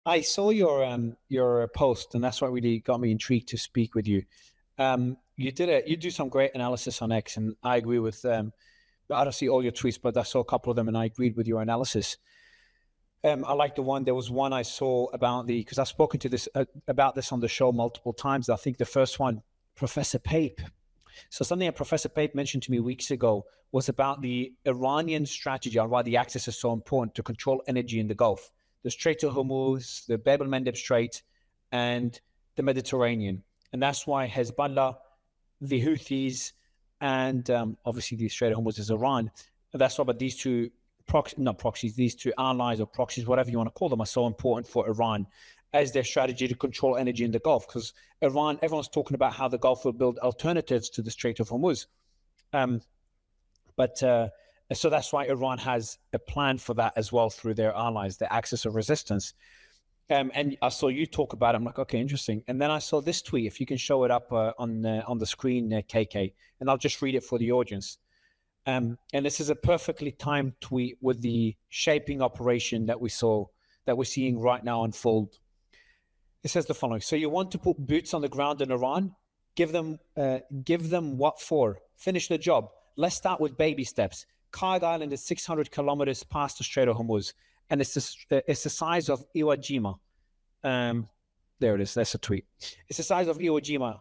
I saw your post, and that's what really got me intrigued to speak with you. You do some great analysis on X, and I agree with I don't see all your tweets, but I saw a couple of them, and I agreed with your analysis. I like the one. There was one I saw about the because I've spoken to this about this on the show multiple times. I think the first one, Professor Pape. So something that Professor Pape mentioned to me weeks ago was about the Iranian strategy on why the axis is so important to control energy in the Gulf, the Strait of Hormuz, the Bab el-Mandeb Strait, and the Mediterranean. And that's why Hezbollah, the Houthis, and obviously the Strait of Hormuz is Iran. That's why, but these two not proxies, these two allies or proxies, whatever you want to call them, are so important for Iran as their strategy to control energy in the Gulf. Because Iran, everyone's talking about how the Gulf will build alternatives to the Strait of Hormuz. But so that's why Iran has a plan for that as well through their allies, the axis of resistance. And I saw you talk about it. I'm like, okay, interesting. And then I saw this tweet. If you can show it up on the screen, KK, and I'll just read it for the audience. And this is a perfectly timed tweet with the shaping operation that we're seeing right now unfold. It says the following: so you want to put boots on the ground in Iran? Give them what for? Finish the job. Let's start with baby steps. Kharg Island is 600 kilometers past the Strait of Hormuz, and it's the size of Iwo Jima. There it is. That's a tweet. It's the size of Iwo Jima.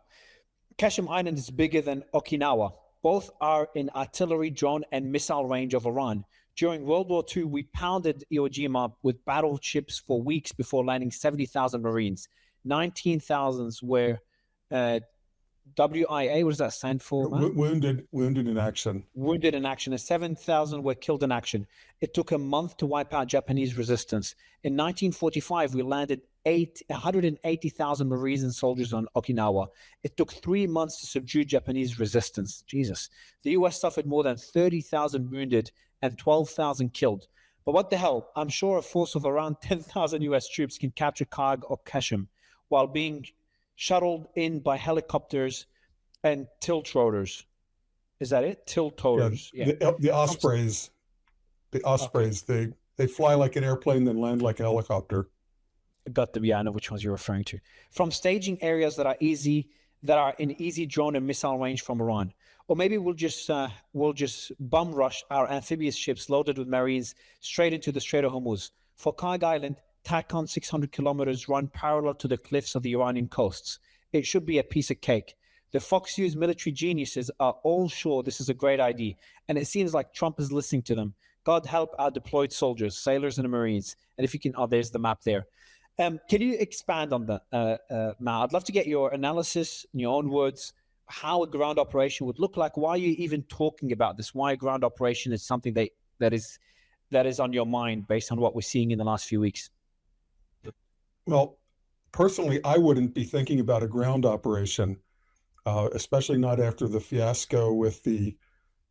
Qeshm Island is bigger than Okinawa. Both are in artillery, drone, and missile range of Iran. During World War II, we pounded Iwo Jima with battleships for weeks before landing 70,000 Marines. 19,000 were WIA. What does that stand for? Wounded in action. Wounded in action, and 7,000 were killed in action. It took a month to wipe out Japanese resistance. In 1945, we landed 180,000 Marines and soldiers on Okinawa. It took 3 months to subdue Japanese resistance. Jesus. The US suffered more than 30,000 wounded and 12,000 killed. But what the hell? I'm sure a force of around 10,000 US troops can capture Kharg or Qeshm while being shuttled in by helicopters and tilt rotors. Is that it? Tilt rotors. Yeah. The Ospreys. The Ospreys. Okay. They fly like an airplane, then land like a helicopter. I know which ones you're referring to. From staging areas that are in easy drone and missile range from Iran. Or maybe we'll just bum rush our amphibious ships loaded with Marines straight into the Strait of Hormuz. For Kharg Island, tack on 600 kilometers, run parallel to the cliffs of the Iranian coasts. It should be a piece of cake. The Fox News military geniuses are all sure this is a great idea, and it seems like Trump is listening to them. God help our deployed soldiers, sailors, and Marines. And if you can, there's the map there. Can you expand on that, Mal? I'd love to get your analysis in your own words, how a ground operation would look like. Why are you even talking about this? Why a ground operation is something that is on your mind based on what we're seeing in the last few weeks? Well, personally, I wouldn't be thinking about a ground operation, especially not after the fiasco with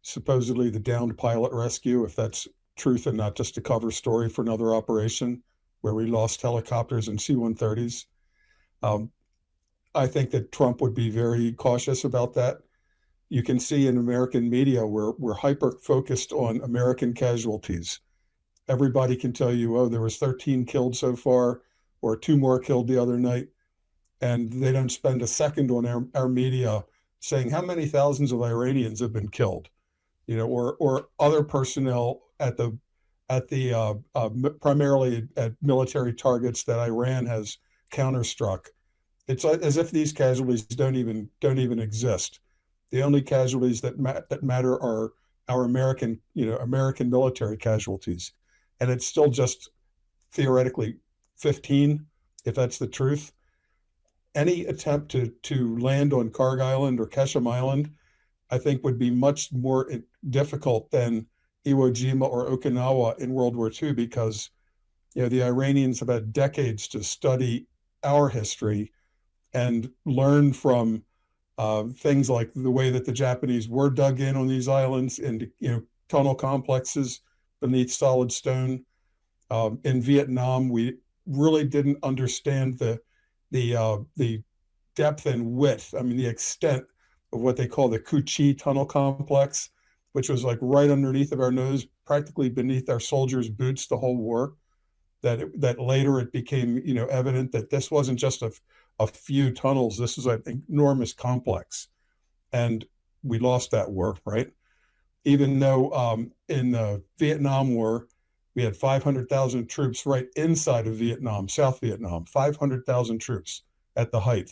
supposedly the downed pilot rescue, if that's truth and not just a cover story for another operation where we lost helicopters and C-130s. I think that Trump would be very cautious about that. You can see in American media we're hyper-focused on American casualties. Everybody can tell you, oh, there was 13 killed so far, or 2 more killed the other night. And they don't spend a second on our media saying how many thousands of Iranians have been killed, or other personnel primarily at military targets that Iran has counterstruck. It's as if these casualties don't even exist. The only casualties that matter are our American military casualties, and it's still just theoretically 15, if that's the truth. Any attempt to land on Kharg Island or Qeshm Island, I think, would be much more difficult than Iwo Jima or Okinawa in World War II, because the Iranians have had decades to study our history and learn from things like the way that the Japanese were dug in on these islands into tunnel complexes beneath solid stone. In Vietnam, we really didn't understand the depth and width. I mean, the extent of what they call the Cu Chi tunnel complex, which was like right underneath of our nose, practically beneath our soldiers' boots the whole war. that later it became, evident that this wasn't just a few tunnels. This was an enormous complex. And we lost that war, right? Even though in the Vietnam War, we had 500,000 troops right inside of Vietnam, South Vietnam, 500,000 troops at the height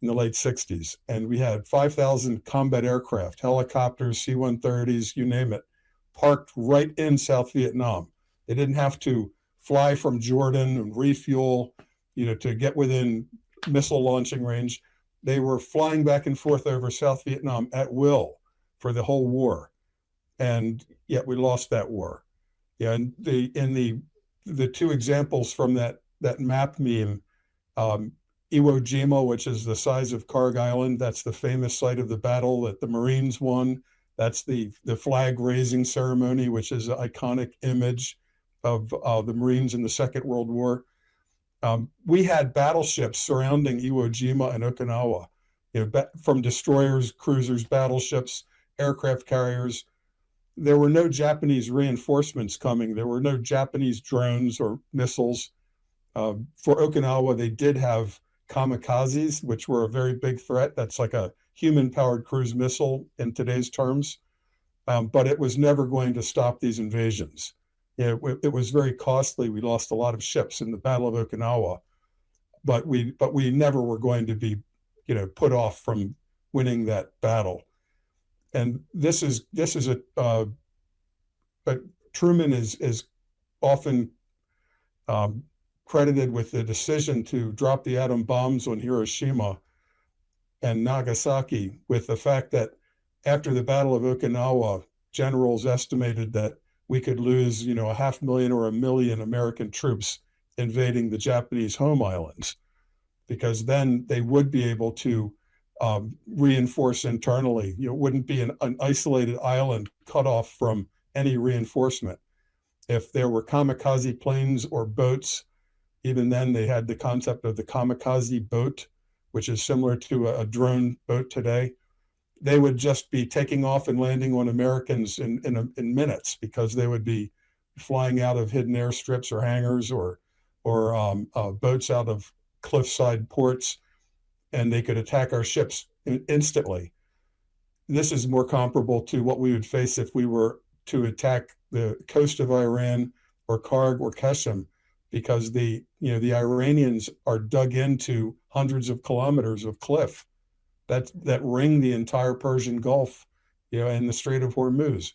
in the late 60s. And we had 5,000 combat aircraft, helicopters, C-130s, you name it, parked right in South Vietnam. They didn't have to fly from Jordan and refuel, to get within missile launching range. They were flying back and forth over South Vietnam at will for the whole war. And yet we lost that war. Yeah, and the two examples from that map meme, Iwo Jima, which is the size of Kharg Island, that's the famous site of the battle that the Marines won. That's the flag raising ceremony, which is an iconic image of the Marines in the Second World War. We had battleships surrounding Iwo Jima and Okinawa, from destroyers, cruisers, battleships, aircraft carriers. There were no Japanese reinforcements coming. There were no Japanese drones or missiles. For Okinawa, they did have kamikazes, which were a very big threat. That's like a human-powered cruise missile in today's terms. But it was never going to stop these invasions. It was very costly. We lost a lot of ships in the Battle of Okinawa, but we never were going to be, put off from winning that battle. And this is but Truman is often credited with the decision to drop the atom bombs on Hiroshima and Nagasaki, with the fact that after the Battle of Okinawa, generals estimated that we could lose, 500,000 or 1 million American troops invading the Japanese home islands, because then they would be able to reinforce internally. It wouldn't be an isolated island cut off from any reinforcement. If there were kamikaze planes or boats, even then they had the concept of the kamikaze boat, which is similar to a drone boat today. They would just be taking off and landing on Americans in minutes, because they would be flying out of hidden airstrips or hangars or boats out of cliffside ports, and they could attack our ships instantly. This is more comparable to what we would face if we were to attack the coast of Iran or Kharg or Qeshm, because the Iranians are dug into hundreds of kilometers of cliff that ring the entire Persian Gulf, and the Strait of Hormuz.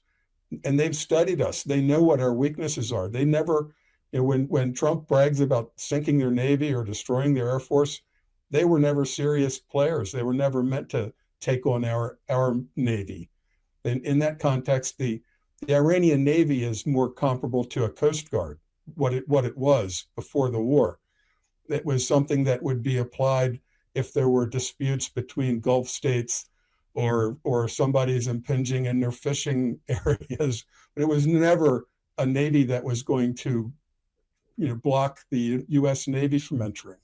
And they've studied us. They know what our weaknesses are. They never, when Trump brags about sinking their Navy or destroying their Air Force, they were never serious players. They were never meant to take on our Navy. And in that context, the Iranian Navy is more comparable to a Coast Guard, what it was before the war. It was something that would be applied if there were disputes between Gulf states or somebody's impinging in their fishing areas. But it was never a Navy that was going to, block the U.S. Navy from entering.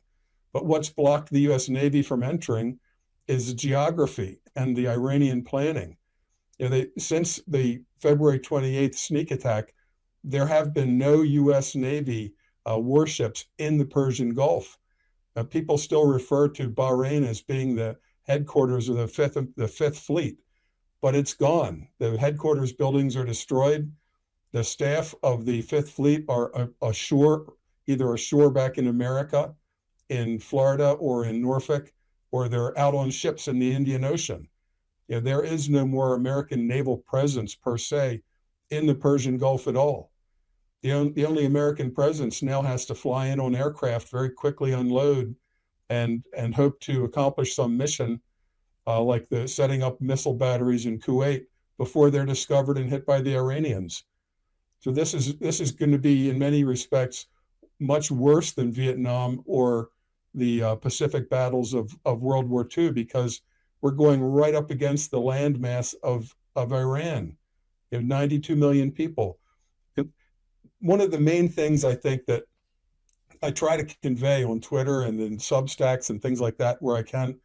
But what's blocked the U.S. Navy from entering is the geography and the Iranian planning. Since the February 28th sneak attack, there have been no U.S. Navy warships in the Persian Gulf. People still refer to Bahrain as being the headquarters of the Fifth Fleet, but it's gone. The headquarters buildings are destroyed. The staff of the Fifth Fleet are either ashore back in America, in Florida or in Norfolk, or they're out on ships in the Indian Ocean. There is no more American naval presence per se in the Persian Gulf at all. The only American presence now has to fly in on aircraft, very quickly unload, and hope to accomplish some mission, like the setting up missile batteries in Kuwait, before they're discovered and hit by the Iranians. So this is going to be, in many respects, much worse than Vietnam or the Pacific battles of World War II, because we're going right up against the landmass of Iran. 92 million people. One of the main things I think that I try to convey on Twitter and in Substacks and things like that where I can,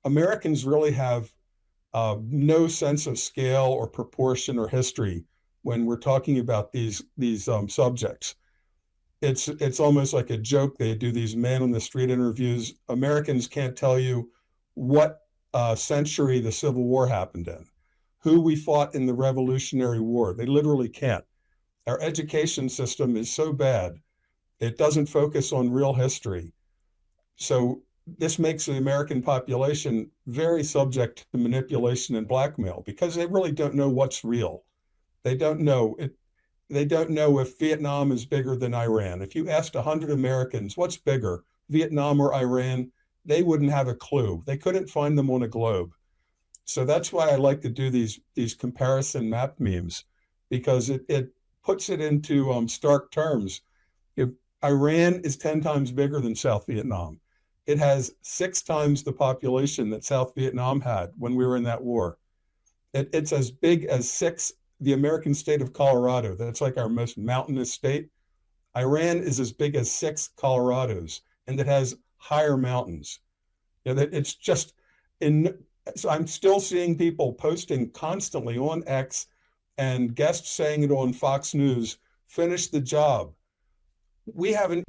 Americans really have no sense of scale or proportion or history when we're talking about these subjects. it's almost like a joke. They do these man on the street interviews. Americans can't tell you what century the Civil War happened in, who we fought in the Revolutionary War. They literally can't. Our education system is so bad, it doesn't focus on real history. So this makes the American population very subject to manipulation and blackmail because they really don't know what's real. They don't know it. They don't know if Vietnam is bigger than Iran. If you asked 100 Americans, what's bigger, Vietnam or Iran, they wouldn't have a clue. They couldn't find them on a globe. So that's why I like to do these comparison map memes, because it puts it into stark terms. If Iran is 10 times bigger than South Vietnam, it has 6 times the population that South Vietnam had when we were in that war. It's as big as the American state of Colorado. That's like our most mountainous state. Iran is as big as 6 Colorados, and it has higher mountains. You know, it's just so I'm still seeing people posting constantly on X and guests saying it on Fox News, finish the job. We haven't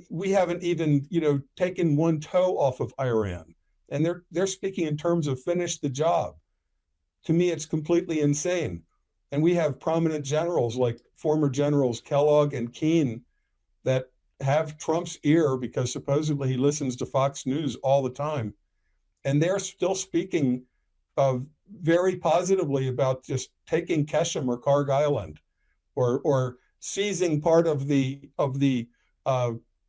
even, taken one toe off of Iran. And they're speaking in terms of finish the job. To me, it's completely insane. And we have prominent generals like former generals Kellogg and Keane that have Trump's ear because supposedly he listens to Fox News all the time. And they're still speaking very positively about just taking Qeshm or Kharg Island or seizing part of the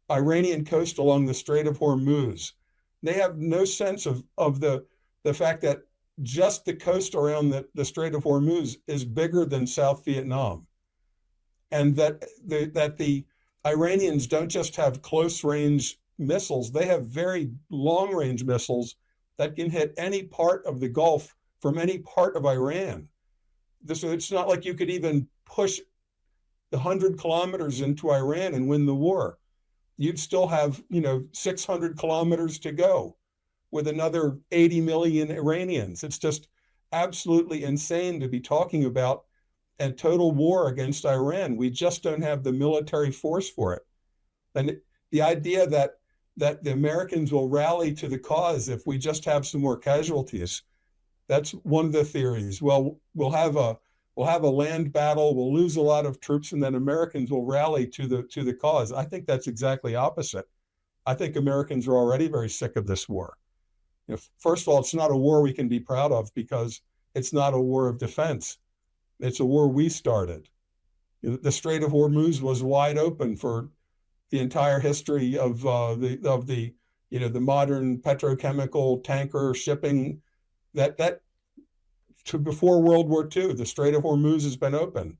Iranian coast along the Strait of Hormuz. They have no sense of the fact that just the coast around the Strait of Hormuz is bigger than South Vietnam, and that the Iranians don't just have close range missiles; they have very long range missiles that can hit any part of the Gulf from any part of Iran. It's not like you could even push 100 kilometers into Iran and win the war. You'd still have 600 kilometers to go with another 80 million Iranians. It's just absolutely insane to be talking about a total war against Iran. We just don't have the military force for it. And the idea that the Americans will rally to the cause if we just have some more casualties, that's one of the theories. Well, we'll have a land battle, we'll lose a lot of troops, and then Americans will rally to the cause. I think that's exactly opposite. I think Americans are already very sick of this war. First of all, it's not a war we can be proud of because it's not a war of defense. It's a war we started. The Strait of Hormuz was wide open for the entire history of the modern petrochemical tanker shipping. That to before World War II, the Strait of Hormuz has been open.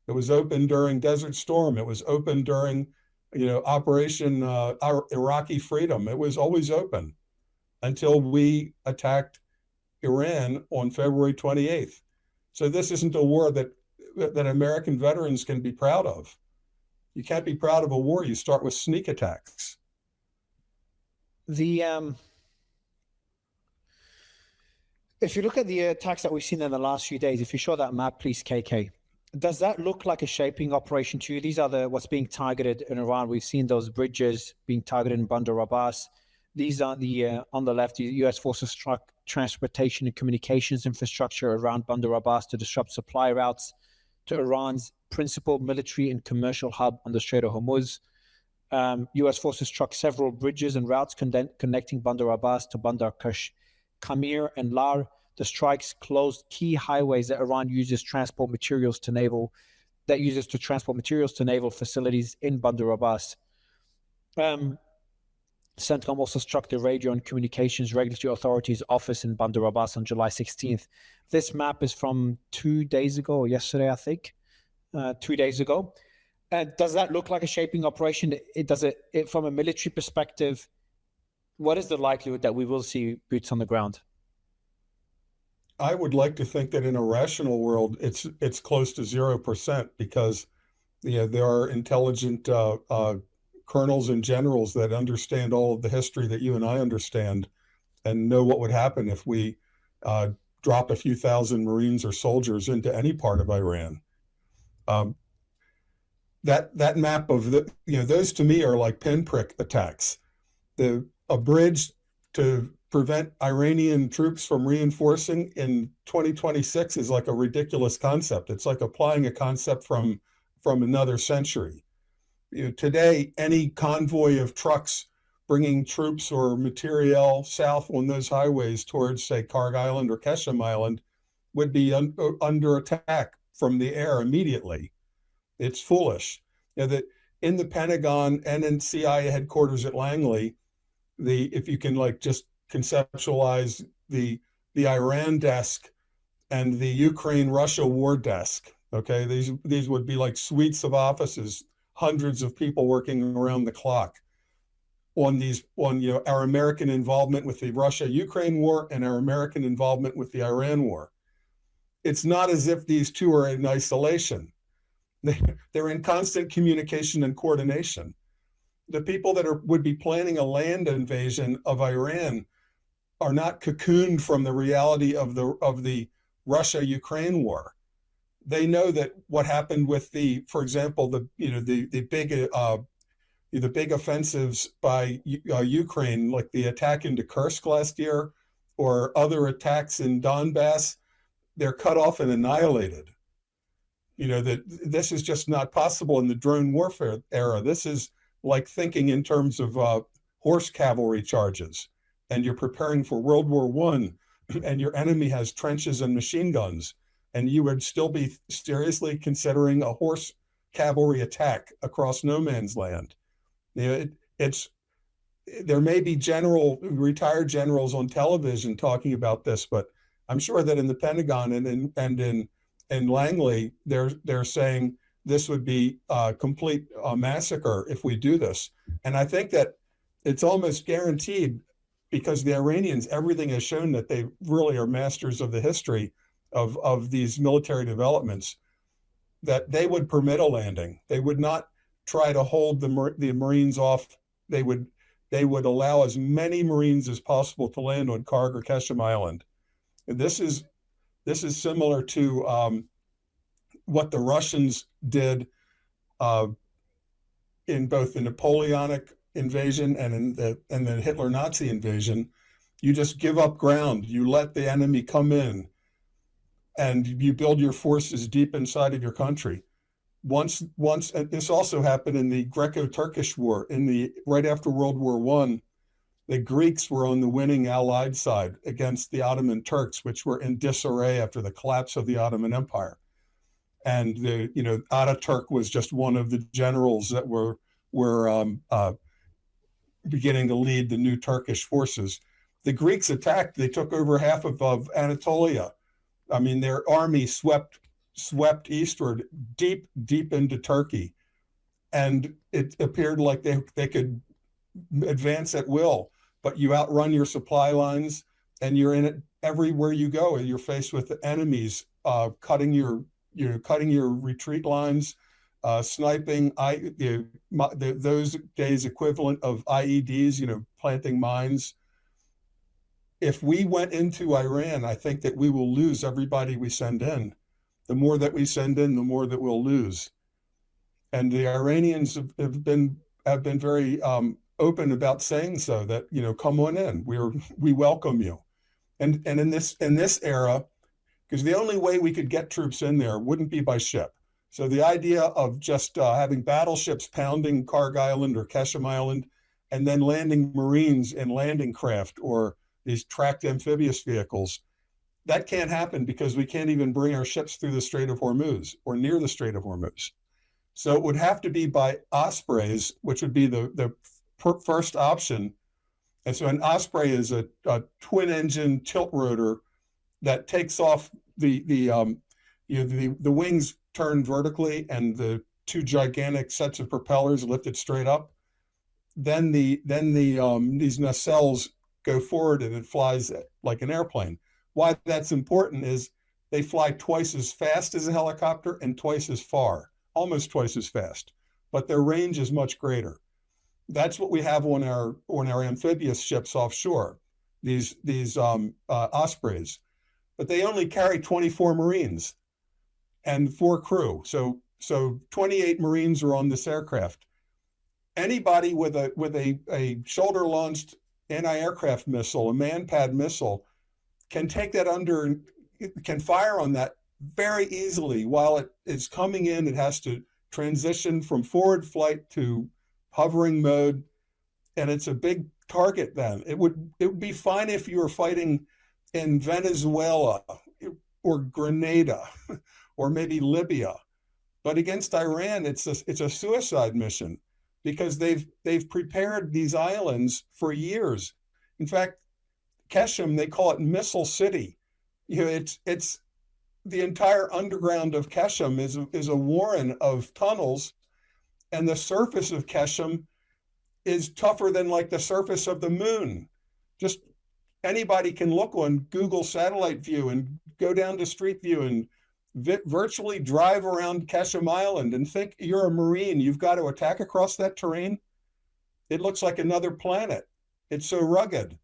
It was open during Desert Storm. It was open during Operation Iraqi Freedom. It was always open until we attacked Iran on February 28th. So this isn't a war that American veterans can be proud of. You can't be proud of a war. You start with sneak attacks. If you look at the attacks that we've seen in the last few days, if you show that map, please, KK, does that look like a shaping operation to you? These are what's being targeted in Iran. We've seen those bridges being targeted in Bandar Abbas. These are on the left, the U.S. forces struck transportation and communications infrastructure around Bandar Abbas to disrupt supply routes to Iran's principal military and commercial hub on the Strait of Hormuz. U.S. forces struck several bridges and routes connecting Bandar Abbas to Bandar Kamir and Lar. The strikes closed key highways that Iran uses to transport materials to naval facilities in Bandar Abbas. CENTCOM also struck the Radio and Communications Regulatory Authority's office in Bandar Abbas on July 16th. This map is from 2 days ago, or yesterday, I think, 2 days ago. Does that look like a shaping operation? From a military perspective, what is the likelihood that we will see boots on the ground? I would like to think that in a rational world, it's close to 0% because there are intelligent colonels and generals that understand all of the history that you and I understand and know what would happen if we drop a few thousand Marines or soldiers into any part of Iran. that map of those to me are like pinprick attacks. A bridge to prevent Iranian troops from reinforcing in 2026 is like a ridiculous concept. It's like applying a concept from another century. Today, any convoy of trucks bringing troops or materiel south on those highways towards, say, Kharg Island or Qeshm Island would be under attack from the air immediately. It's foolish. That in the Pentagon and in CIA headquarters at Langley, if you can like just conceptualize the Iran desk and the Ukraine-Russia war desk, okay, these would be like suites of offices, hundreds of people working around the clock on our American involvement with the Russia-Ukraine war and our American involvement with the Iran war. It's not as if these two are in isolation. They're in constant communication and coordination. The people that would be planning a land invasion of Iran are not cocooned from the reality of the Russia-Ukraine war. They know that what happened with for example, the big offensives by Ukraine, like the attack into Kursk last year, or other attacks in Donbass, they're cut off and annihilated. That this is just not possible in the drone warfare era. This is like thinking in terms of horse cavalry charges, and you're preparing for World War I, and your enemy has trenches and machine guns, and you would still be seriously considering a horse cavalry attack across no man's land. There may be retired generals on television talking about this, but I'm sure that in the Pentagon and in Langley, they're saying this would be a complete massacre if we do this. And I think that it's almost guaranteed, because the Iranians, everything has shown that they really are masters of the history of these military developments, that they would permit a landing. They would not try to hold the Marines off. They would allow as many Marines as possible to land on Kharg or Qeshm Island. And this is similar to what the Russians did in both the Napoleonic invasion and in the Hitler-Nazi invasion. You just give up ground. You let the enemy come in, and you build your forces deep inside of your country. Once, and this also happened in the Greco-Turkish War. Right after World War I, the Greeks were on the winning Allied side against the Ottoman Turks, which were in disarray after the collapse of the Ottoman Empire. And Ataturk was just one of the generals that were beginning to lead the new Turkish forces. The Greeks attacked. They took over half of Anatolia. I mean, their army swept eastward, deep into Turkey, and it appeared like they could advance at will. But you outrun your supply lines, and you're in it everywhere you go. You're faced with the enemies cutting your retreat lines, sniping. Those days equivalent of IEDs, planting mines. If we went into Iran, I think that we will lose everybody we send in. The more that we send in, the more that we'll lose. And the Iranians have been very open about saying so, that come on in, we welcome you. And in this era, because the only way we could get troops in there wouldn't be by ship. So the idea of just having battleships pounding Kharg Island or Qeshm Island, and then landing Marines in landing craft or these tracked amphibious vehicles, that can't happen, because we can't even bring our ships through the Strait of Hormuz or near the Strait of Hormuz. So it would have to be by Ospreys, which would be the first option. And so an Osprey is a twin-engine tilt rotor that takes off the wings turned vertically, and the two gigantic sets of propellers lifted straight up. Then these nacelles go forward, and it flies like an airplane. Why that's important is they fly twice as fast as a helicopter and twice as far, almost twice as fast, but their range is much greater. That's what we have on our amphibious ships offshore, these Ospreys, but they only carry 24 Marines and 4 crew. So So 28 Marines are on this aircraft. Anybody with a shoulder launched anti-aircraft missile, a man-pad missile, can take that under, can fire on that very easily. While it is coming in, it has to transition from forward flight to hovering mode, and it's a big target. Then it would be fine if you were fighting in Venezuela or Grenada or maybe Libya, but against Iran, it's a suicide mission, because they've prepared these islands for years. In fact, Qeshm, they call it Missile City. It's the entire underground of Qeshm is a warren of tunnels, and the surface of Qeshm is tougher than like the surface of the moon. Just anybody can look on Google Satellite View and go down to Street View and virtually drive around Qeshm Island and think you're a Marine. You've got to attack across that terrain. It looks like another planet. It's so rugged.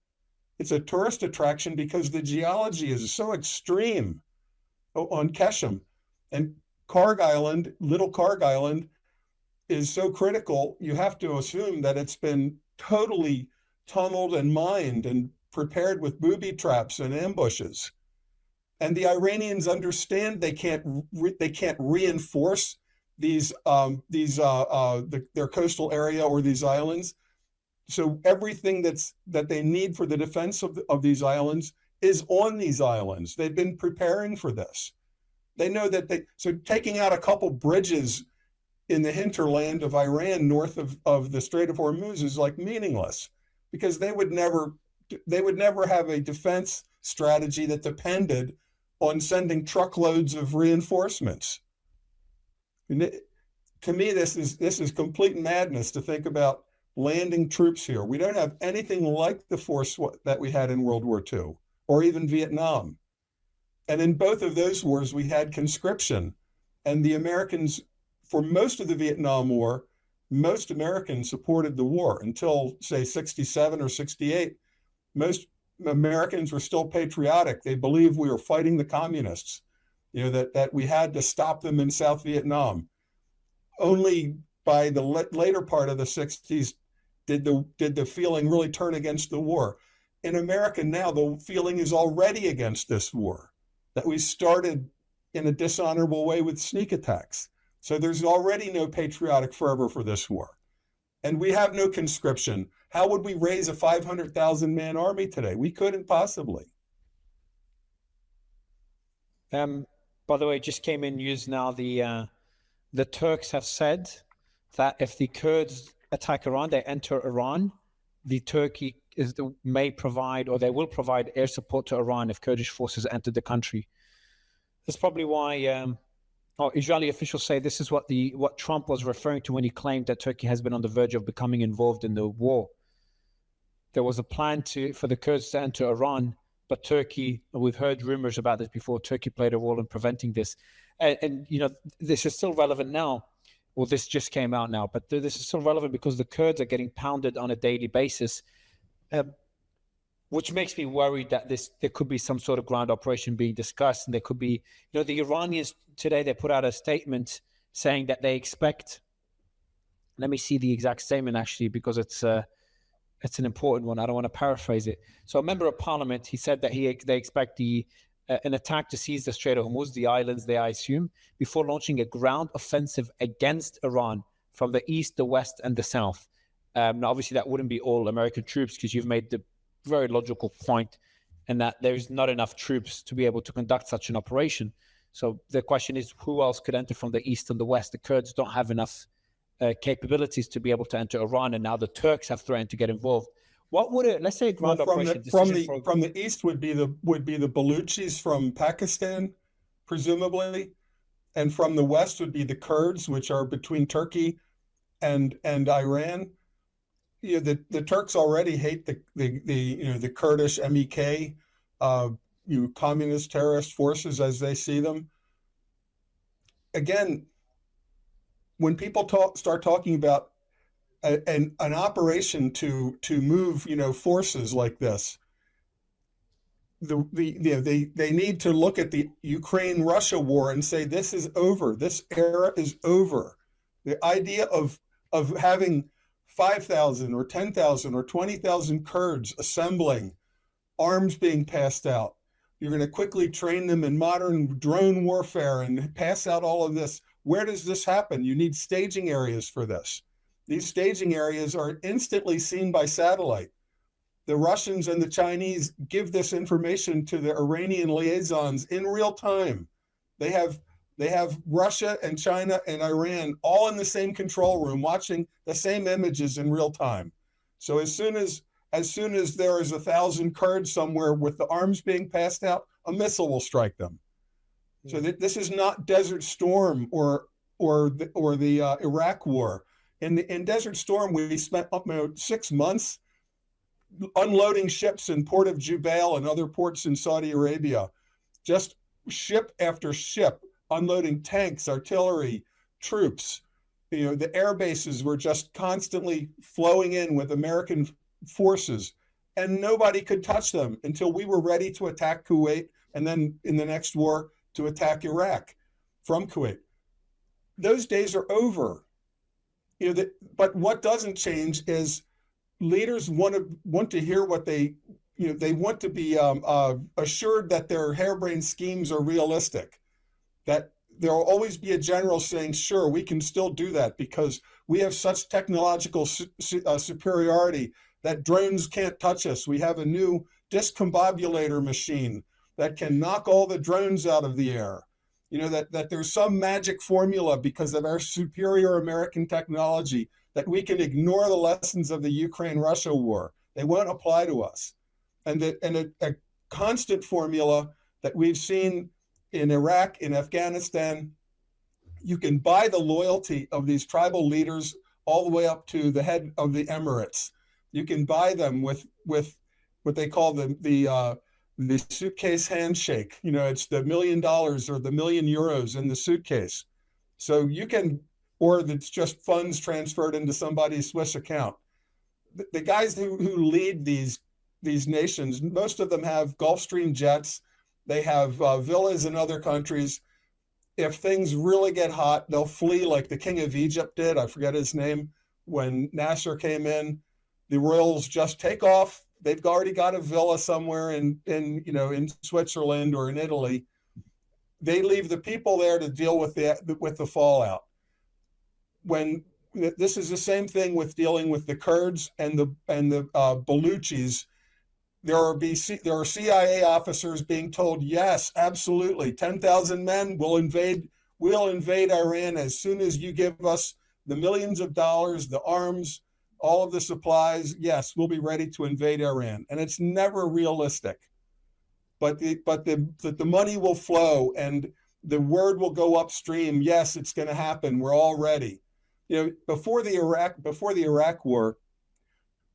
It's a tourist attraction because the geology is so extreme on Qeshm. And Kharg Island, little Kharg Island, is so critical. You have to assume that it's been totally tunneled and mined and prepared with booby traps and ambushes. And the Iranians understand they can't reinforce their coastal area or these islands. So everything that they need for the defense of these islands is on these islands. They've been preparing for this. They know that so taking out a couple bridges in the hinterland of Iran north of the Strait of Hormuz is like meaningless, because they would never have a defense strategy that depended on sending truckloads of reinforcements. And to me, this is complete madness to think about landing troops here. We don't have anything like the force that we had in World War II or even Vietnam. And in both of those wars, we had conscription. And the Americans, for most of the Vietnam War, most Americans supported the war until, say, 67 or 68. Most Americans were still patriotic. They believed we were fighting the communists, that we had to stop them in South Vietnam. Only by the later part of the 60s did the feeling really turn against the war. In America now, the feeling is already against this war, that we started in a dishonorable way with sneak attacks. So there's already no patriotic fervor for this war. And we have no conscription. How would we raise a 500,000 man army today? We couldn't possibly. By the way, it just came in news now. The Turks have said that if the Kurds attack Iran, they enter Iran, Turkey may provide, or they will provide, air support to Iran if Kurdish forces enter the country. That's probably why Israeli officials say this is what Trump was referring to when he claimed that Turkey has been on the verge of becoming involved in the war. There was a plan for the Kurds to enter Iran, but Turkey, we've heard rumors about this before, Turkey played a role in preventing this. And this is still relevant now. Well, this just came out now, but this is still relevant because the Kurds are getting pounded on a daily basis, which makes me worried that there could be some sort of ground operation being discussed. And there could be, the Iranians today, they put out a statement saying that they expect, let me see the exact statement actually, because it's an important one. I don't want to paraphrase it. So a member of parliament, he said that they expect an attack to seize the Strait of Hormuz, the islands there, I assume, before launching a ground offensive against Iran from the east, the west, and the south. Now, obviously, that wouldn't be all American troops, because you've made the very logical point, and that there's not enough troops to be able to conduct such an operation. So the question is, who else could enter from the east and the west? The Kurds don't have enough capabilities to be able to enter Iran, and now the Turks have threatened to get involved. What would let's say a ground operation from the east would be the Baluchis from Pakistan, presumably, and from the west would be the Kurds, which are between Turkey and Iran. The Turks already hate the Kurdish MEK, communist terrorist forces as they see them. Again, when people start talking about an operation to move forces like this, they need to look at the Ukraine-Russia war and say this is over. This era is over. The idea of having 5,000 or 10,000 or 20,000 Kurds assembling, arms being passed out. You're going to quickly train them in modern drone warfare and pass out all of this. Where does this happen? You need staging areas for this. These staging areas are instantly seen by satellite. The Russians and the Chinese give this information to the Iranian liaisons in real time. They have Russia and China and Iran all in the same control room watching the same images in real time. So as soon as there is 1,000 Kurds somewhere with the arms being passed out, a missile will strike them. So this is not Desert Storm or the Iraq War. In Desert Storm, we spent up to 6 months unloading ships in Port of Jubail and other ports in Saudi Arabia, just ship after ship, unloading tanks, artillery, troops. The air bases were just constantly flowing in with American forces, and nobody could touch them until we were ready to attack Kuwait, and then in the next war to attack Iraq from Kuwait. Those days are over. But what doesn't change is leaders want to hear what they want to be assured that their harebrained schemes are realistic, that there will always be a general saying, sure, we can still do that because we have such technological superiority that drones can't touch us. We have a new discombobulator machine that can knock all the drones out of the air. That there's some magic formula because of our superior American technology that we can ignore the lessons of the Ukraine-Russia war. They won't apply to us. And a constant formula that we've seen in Iraq, in Afghanistan, you can buy the loyalty of these tribal leaders all the way up to the head of the Emirates. You can buy them with what they call the suitcase handshake. It's the $1 million or the €1 million in the suitcase. So you can, or it's just funds transferred into somebody's Swiss account. The guys who lead these nations, most of them have Gulfstream jets. They have villas in other countries. If things really get hot, they'll flee like the King of Egypt did. I forget his name. When Nasser came in, the royals just take off. They've already got a villa somewhere in Switzerland or in Italy. They leave the people there to deal with the fallout. When this is the same thing with dealing with the Kurds and the Baluchis. There are CIA officers being told, yes, absolutely, 10,000 men will invade Iran as soon as you give us the millions of dollars, the arms, all of the supplies. Yes, we'll be ready to invade Iran. And it's never realistic. But the money will flow and the word will go upstream. Yes, it's going to happen. We're all ready. Before the Iraq war,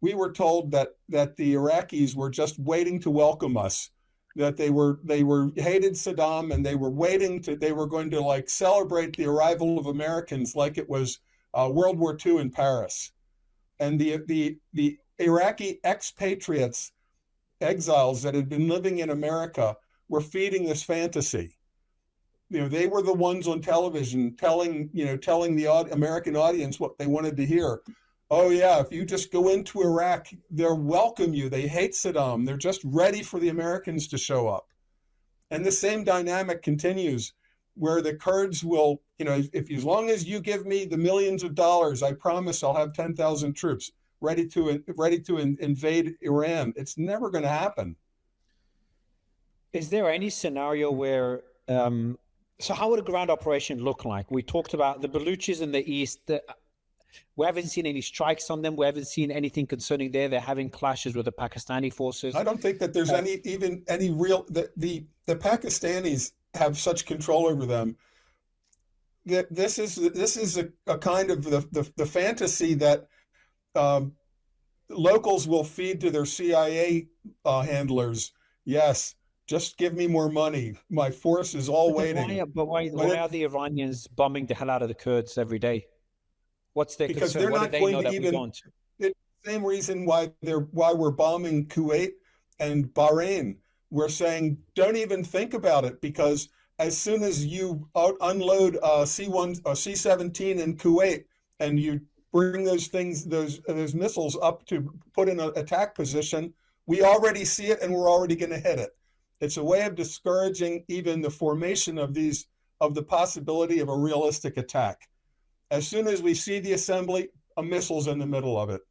we were told that the Iraqis were just waiting to welcome us, that they hated Saddam and they were going to celebrate the arrival of Americans like it was World War II in Paris. And the Iraqi expatriates, exiles that had been living in America, were feeding this fantasy. They were the ones on television telling the American audience what they wanted to hear. Oh yeah, if you just go into Iraq, they'll welcome you. They hate Saddam. They're just ready for the Americans to show up. And the same dynamic continues where the Kurds will, as long as you give me the millions of dollars, I promise I'll have 10,000 troops ready to invade Iran. It's never going to happen. Is there any scenario where, so how would a ground operation look like? We talked about the Baluchis in the east. We haven't seen any strikes on them. We haven't seen anything concerning there. They're having clashes with the Pakistani forces. I don't think that there's any real, the Pakistanis have such control over them that this is a kind of the fantasy that locals will feed to their CIA handlers. Yes, just give me more money. My force is all waiting. Why are the Iranians bombing the hell out of the Kurds every day? What's their because concern? They're what not do they going know to that even. We don't? It's the same reason why we're bombing Kuwait and Bahrain. we're saying, don't even think about it, because as soon as you unload C-1 or C-17 in Kuwait and you bring those missiles up to put in an attack position, we already see it and we're already going to hit it. It's a way of discouraging even the formation of the possibility of a realistic attack. As soon as we see the assembly, a missile's in the middle of it.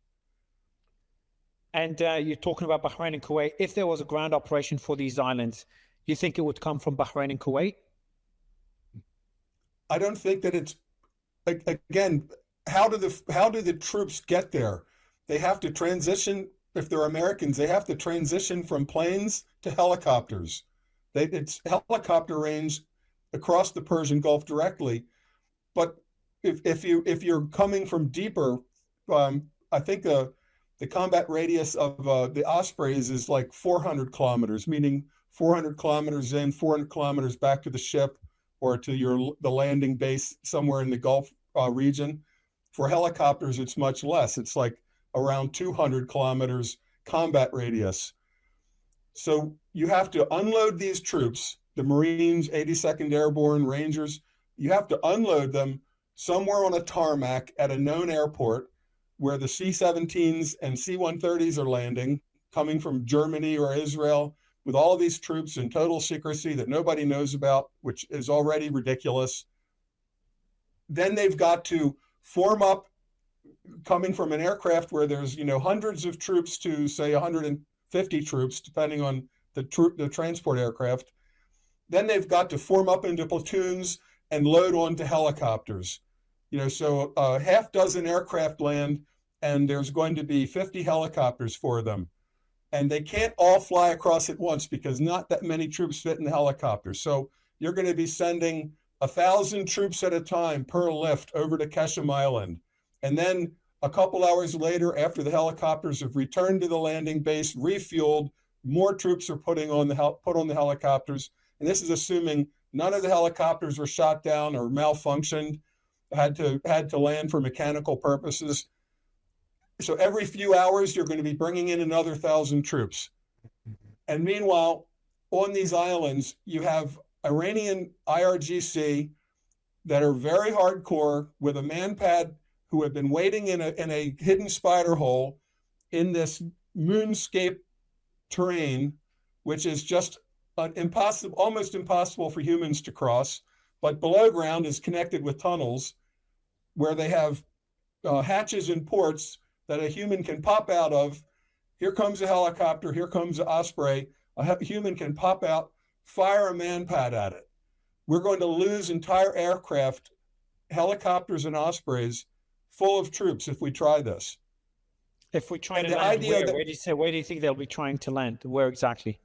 And you're talking about Bahrain and Kuwait. If there was a ground operation for these islands, you think it would come from Bahrain and Kuwait? I don't think that it's, again, how do the troops get there? They have to transition. If they're Americans, they have to transition from planes to helicopters. It's helicopter range across the Persian Gulf directly. But if you're coming from deeper, I think the combat radius of the Ospreys is like 400 kilometers, meaning 400 kilometers in, 400 kilometers back to the ship or to the landing base somewhere in the Gulf region. For helicopters, it's much less. It's like around 200 kilometers combat radius. So you have to unload these troops, the Marines, 82nd Airborne, Rangers. You have to unload them somewhere on a tarmac at a known airport where the C-17s and C-130s are landing, coming from Germany or Israel, with all of these troops in total secrecy that nobody knows about, which is already ridiculous. Then they've got to form up, coming from an aircraft where there's, hundreds of troops to, say, 150 troops, depending on the transport aircraft. Then they've got to form up into platoons and load onto helicopters. So a half dozen aircraft land, and there's going to be 50 helicopters for them. And they can't all fly across at once because not that many troops fit in the helicopters. So you're going to be sending 1,000 troops at a time per lift over to Qeshm Island. And then a couple hours later, after the helicopters have returned to the landing base, refueled, more troops are put on the helicopters. And this is assuming none of the helicopters were shot down or malfunctioned, had to land for mechanical purposes. So every few hours, you're going to be bringing in another 1,000 troops. And meanwhile, on these islands, you have Iranian IRGC that are very hardcore with a manpad who have been waiting in a hidden spider hole in this moonscape terrain, which is just almost impossible for humans to cross. But below ground is connected with tunnels where they have hatches and ports that a human can pop out of. Here comes a helicopter, here comes an Osprey. A human can pop out, fire a manpad at it. We're going to lose entire aircraft, helicopters and Ospreys, full of troops if we try this. If we try to land, where do you think they'll be trying to land? Where exactly?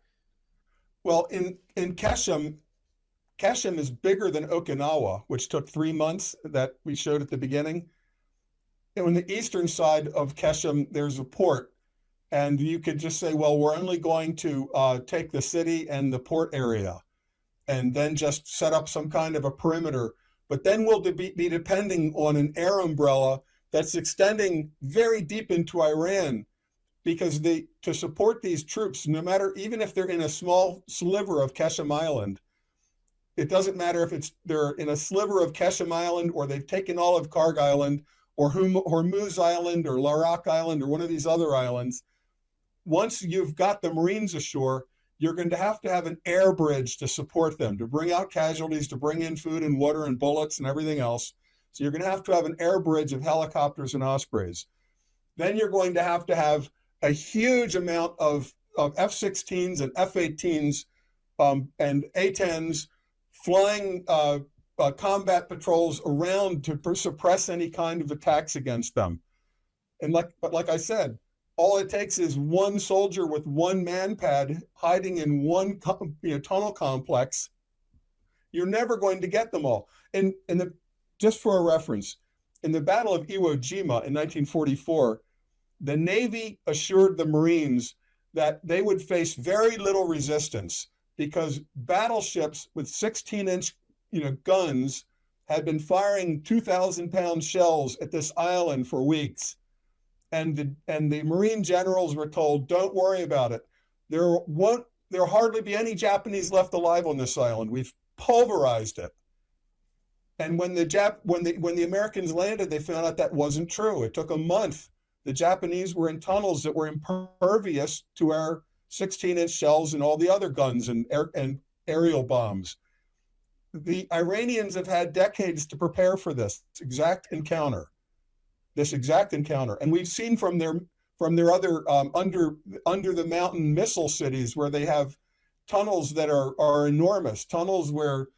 Well, in Qeshm is bigger than Okinawa, which took 3 months that we showed at the beginning. And on the eastern side of Qeshm, there's a port. And you could just say, well, we're only going to take the city and the port area and then just set up some kind of a perimeter. But then we'll be depending on an air umbrella that's extending very deep into Iran, because to support these troops, no matter, even if they're in a small sliver of Qeshm Island, it doesn't matter if they're in a sliver of Qeshm Island or they've taken all of Kharg Island or Hormuz Island or Larak Island or one of these other islands. Once you've got the Marines ashore, you're going to have an air bridge to support them, to bring out casualties, to bring in food and water and bullets and everything else. So you're going to have an air bridge of helicopters and Ospreys. Then you're going to have a huge amount of F-16s and F-18s and A-10s flying combat patrols around to suppress any kind of attacks against them. And like I said, all it takes is one soldier with one manpad hiding in one tunnel complex. You're never going to get them all. And just for a reference, in the Battle of Iwo Jima in 1944, the Navy assured the Marines that they would face very little resistance because battleships with 16-inch guns had been firing 2,000-pound shells at this island for weeks. And the Marine generals were told, don't worry about it. There won't there'll hardly be any Japanese left alive on this island. We've pulverized it. And when the Americans landed, they found out that wasn't true. It took a month. The Japanese were in tunnels that were impervious to our 16-inch shells and all the other guns and aerial bombs. The Iranians have had decades to prepare for this exact encounter. And we've seen from their other under the mountain missile cities where they have tunnels that are enormous, tunnels where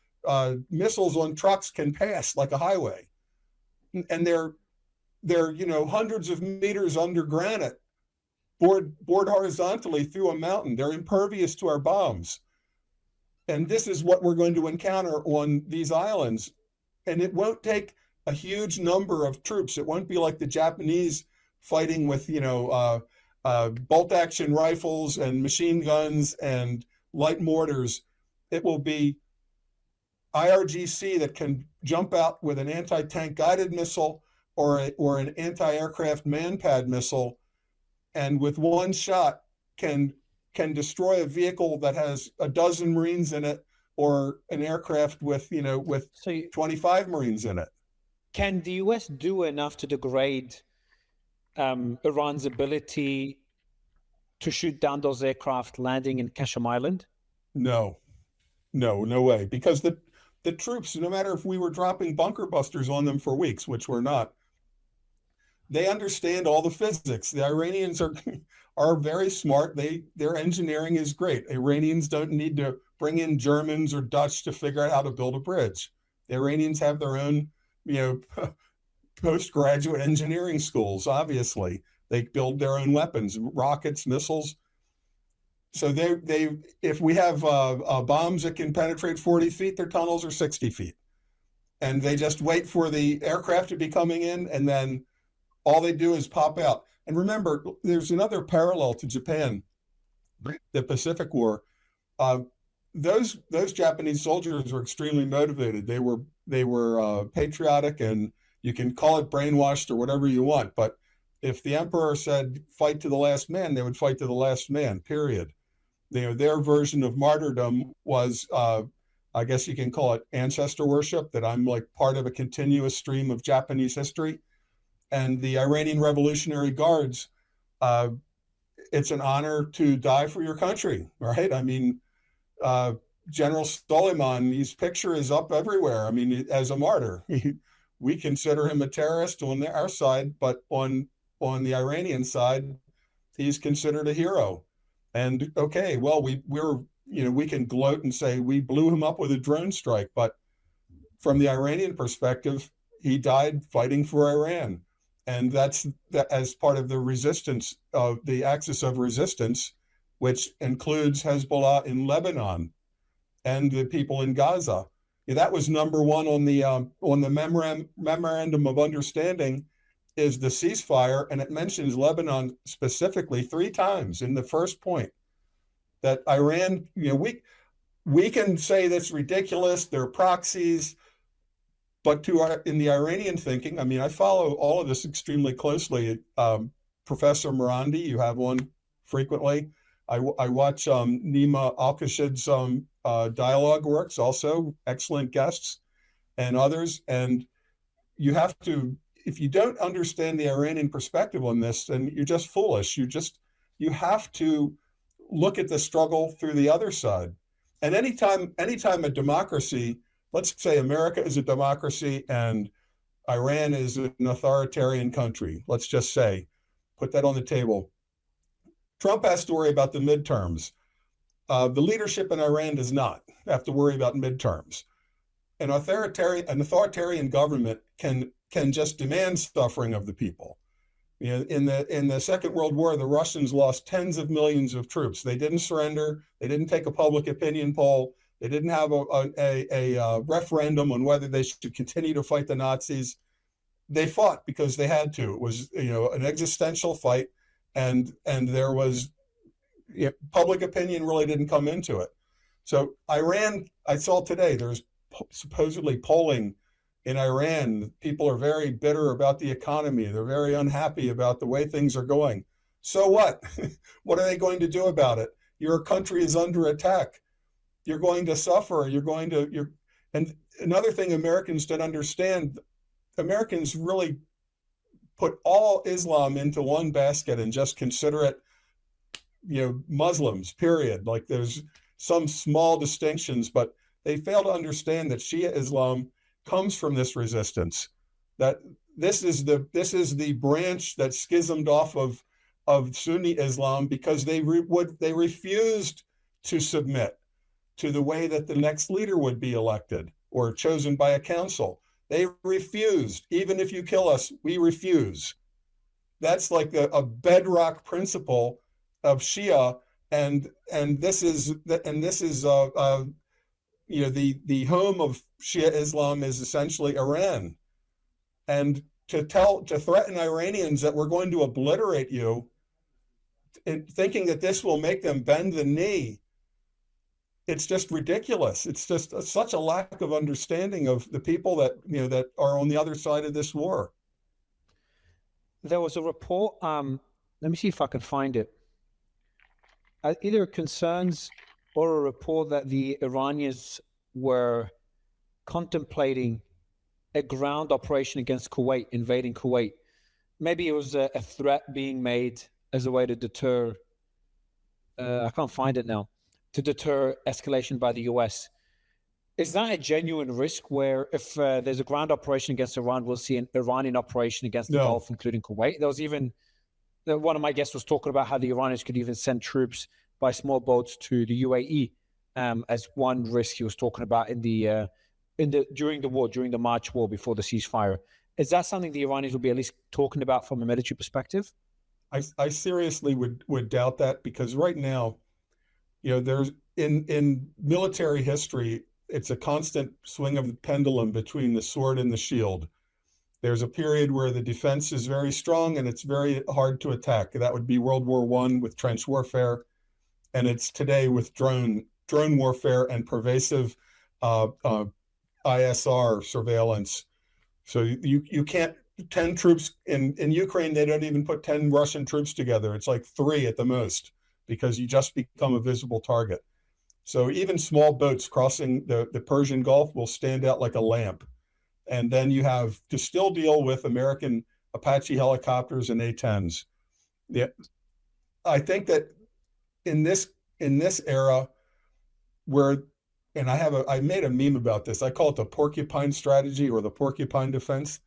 missiles on trucks can pass like a highway, and they're hundreds of meters under granite, bored horizontally through a mountain. They're impervious to our bombs, and this is what we're going to encounter on these islands. And it won't take a huge number of troops. It won't be like the Japanese fighting with bolt action rifles and machine guns and light mortars. It will be IRGC that can jump out with an anti-tank guided missile or an anti-aircraft man-pad missile, and with one shot can destroy a vehicle that has a dozen Marines in it, or an aircraft with 25 Marines in it. Can the US do enough to degrade Iran's ability to shoot down those aircraft landing in Qeshm Island? No way. Because the troops, no matter if we were dropping bunker busters on them for weeks, which we're not, they understand all the physics. The Iranians are very smart. Their engineering is great. Iranians don't need to bring in Germans or Dutch to figure out how to build a bridge. The Iranians have their own, postgraduate engineering schools. Obviously, they build their own weapons, rockets, missiles. So if we have bombs that can penetrate 40 feet, their tunnels are 60 feet. And they just wait for the aircraft to be coming in, and then all they do is pop out. And remember, there's another parallel to Japan, the Pacific War. Those Japanese soldiers were extremely motivated. They were patriotic, and you can call it brainwashed or whatever you want. But if the emperor said fight to the last man, they would fight to the last man, period. Their version of martyrdom was, I guess you can call it ancestor worship, that I'm like part of a continuous stream of Japanese history. And the Iranian Revolutionary Guards, it's an honor to die for your country, right? I mean, General Soleiman, his picture is up everywhere. I mean, as a martyr. We consider him a terrorist on our side, but on the Iranian side, he's considered a hero. And okay, well, we can gloat and say we blew him up with a drone strike, but from the Iranian perspective, he died fighting for Iran. And that's as part of the resistance of the axis of resistance, which includes Hezbollah in Lebanon and the people in Gaza. That was number one on the memorandum of understanding, is the ceasefire, and it mentions Lebanon specifically 3 times in the first point. That Iran, we can say that's ridiculous, they're proxies, but in the Iranian thinking, I mean, I follow all of this extremely closely. Professor Marandi, you have one frequently. I watch Nima Al-Kashid's dialogue works, also excellent guests, and others. And you have to, if you don't understand the Iranian perspective on this, then you're just foolish. You have to look at the struggle through the other side. And anytime a democracy, let's say America is a democracy and Iran is an authoritarian country, let's just say, put that on the table. Trump has to worry about the midterms. The leadership in Iran does not have to worry about midterms. An authoritarian government can just demand suffering of the people. In the Second World War, the Russians lost tens of millions of troops. They didn't surrender. They didn't take a public opinion poll. They didn't have a referendum on whether they should continue to fight the Nazis. They fought because they had to. It was an existential fight, and there was public opinion really didn't come into it. So Iran, I saw today, there's supposedly polling in Iran. People are very bitter about the economy. They're very unhappy about the way things are going. So what? What are they going to do about it? your country is under attack. You're going to suffer. And another thing Americans don't understand, Americans really put all Islam into one basket and just consider it, Muslims, period. Like there's some small distinctions, but they fail to understand that Shia Islam comes from this resistance. That this is the branch that schismed off of Sunni Islam because they refused to submit to the way that the next leader would be elected or chosen by a council. They refused. Even if you kill us, we refuse. That's like a bedrock principle of Shia, and this is the home of Shia Islam is essentially Iran, and to threaten Iranians that we're going to obliterate you, and thinking that this will make them bend the knee, it's just ridiculous. It's just such a lack of understanding of the people that that are on the other side of this war. There was a report. Let me see if I can find it. Either concerns or a report that the Iranians were contemplating a ground operation against Kuwait, invading Kuwait. Maybe it was a threat being made as a way to deter, I can't find it now, to deter escalation by the US. Is that a genuine risk where if there's a ground operation against Iran, we'll see an Iranian operation against the Gulf, including Kuwait? There was even, one of my guests was talking about how the Iranians could even send troops by small boats to the UAE as one risk he was talking about during the March war before the ceasefire. Is that something the Iranians will be at least talking about from a military perspective? I seriously would doubt that, because right now, there's in military history, it's a constant swing of the pendulum between the sword and the shield. There's a period where the defense is very strong and it's very hard to attack. That would be World War I with trench warfare, and it's today with drone warfare and pervasive ISR surveillance. So you can't 10 troops in Ukraine. They don't even put 10 Russian troops together. It's like 3 at the most, because you just become a visible target. So even small boats crossing the Persian Gulf will stand out like a lamp. And then you have to still deal with American Apache helicopters and A-10s. Yeah, I think that in this era where, and I made a meme about this. I call it the porcupine strategy, or the porcupine defense,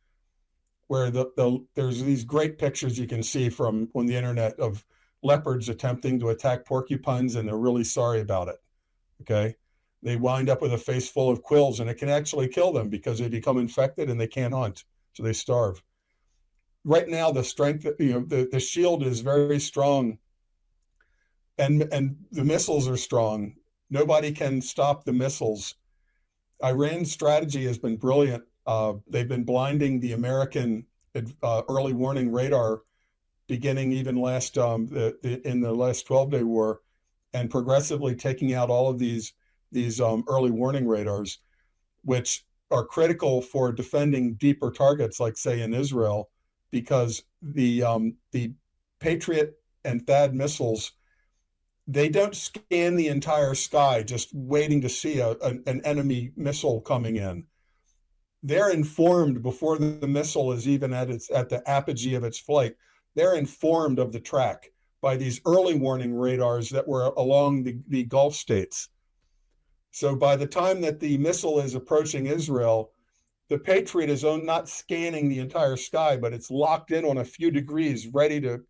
where there's these great pictures you can see from on the internet of leopards attempting to attack porcupines, and they're really sorry about it. Okay, they wind up with a face full of quills, and it can actually kill them because they become infected and they can't hunt, so they starve. Right now, the strength, the shield is very strong, and the missiles are strong. Nobody can stop the missiles. Iran's strategy has been brilliant. They've been blinding the American early warning radar, beginning even in the last 12-day war, and progressively taking out all of these early warning radars, which are critical for defending deeper targets, like say in Israel, because the Patriot and THAAD missiles, they don't scan the entire sky just waiting to see an enemy missile coming in. They're informed before the missile is even at the apogee of its flight. They're informed of the track by these early warning radars that were along the Gulf states. So by the time that the missile is approaching Israel, the Patriot is not scanning the entire sky, but it's locked in on a few degrees, ready to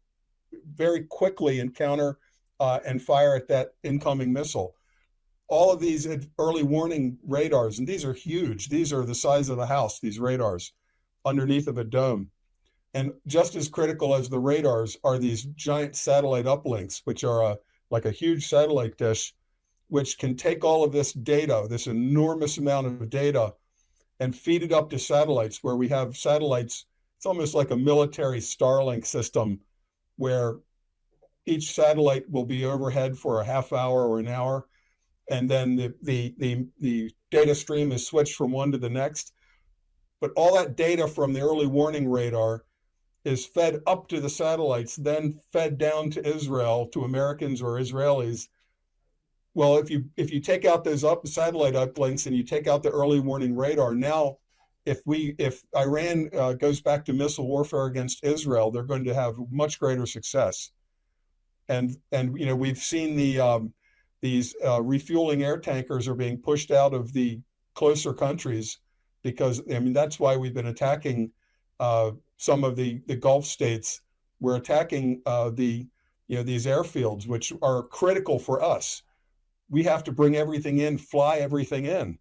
very quickly encounter and fire at that incoming missile. All of these early warning radars, and these are huge. These are the size of the house, these radars, underneath of a dome. And just as critical as the radars are these giant satellite uplinks, which are like a huge satellite dish, which can take all of this data, this enormous amount of data, and feed it up to satellites, where we have satellites. It's almost like a military Starlink system, where each satellite will be overhead for a half hour or an hour, and then the data stream is switched from one to the next. But all that data from the early warning radar is fed up to the satellites, then fed down to Israel, to Americans or Israelis, Well, if you take out those satellite uplinks and you take out the early warning radar, now if Iran goes back to missile warfare against Israel, they're going to have much greater success. And we've seen these refueling air tankers are being pushed out of the closer countries because that's why we've been attacking some of the Gulf states. We're attacking these airfields, which are critical for us. We have to bring everything in, fly everything in,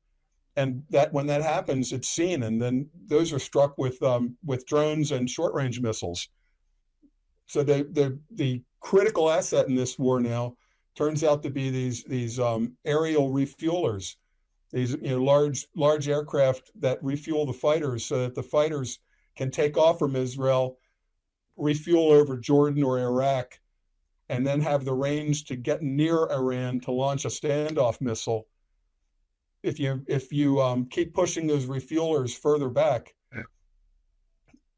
and that when that happens, it's seen, and then those are struck with drones and short range missiles. So the critical asset in this war now turns out to be these aerial refuelers, these large aircraft that refuel the fighters so that the fighters can take off from Israel, refuel over Jordan or Iraq, and then have the range to get near Iran to launch a standoff missile. If you keep pushing those refuelers further back,